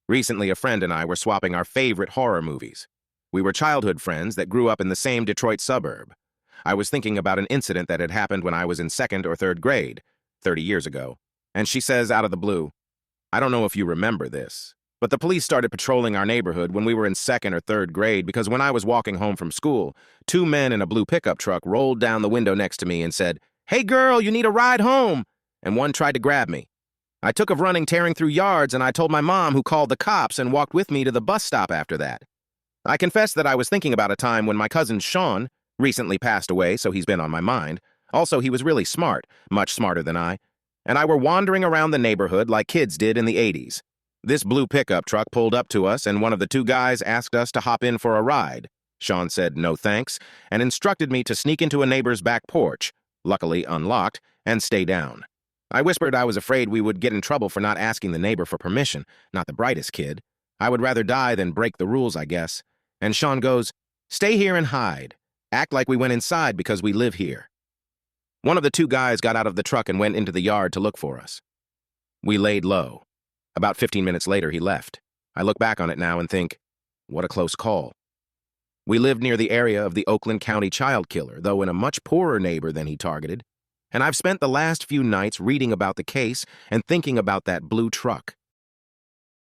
Recently, a friend and I were swapping our favorite horror movies. We were childhood friends that grew up in the same Detroit suburb. I was thinking about an incident that had happened when I was in second or third grade, 30 years ago. And she says out of the blue, I don't know if you remember this, but the police started patrolling our neighborhood when we were in second or third grade because when I was walking home from school, two men in a blue pickup truck rolled down the window next to me and said, "Hey girl, you need a ride home?" And one tried to grab me. I took off running, tearing through yards, and I told my mom, who called the cops and walked with me to the bus stop after that. I confess that I was thinking about a time when my cousin Sean recently passed away, so he's been on my mind. Also, he was really smart, much smarter than I, and I were wandering around the neighborhood like kids did in the 80s. This blue pickup truck pulled up to us, and one of the two guys asked us to hop in for a ride. Sean said no thanks, and instructed me to sneak into a neighbor's back porch, luckily unlocked, and stay down. I whispered I was afraid we would get in trouble for not asking the neighbor for permission, not the brightest kid. I would rather die than break the rules, I guess. And Sean goes, "Stay here and hide. Act like we went inside because we live here." One of the two guys got out of the truck and went into the yard to look for us. We laid low. About 15 minutes later, he left. I look back on it now and think, what a close call. We lived near the area of the Oakland County child killer, though in a much poorer neighbor than he targeted. And I've spent the last few nights reading about the case and thinking about that blue truck.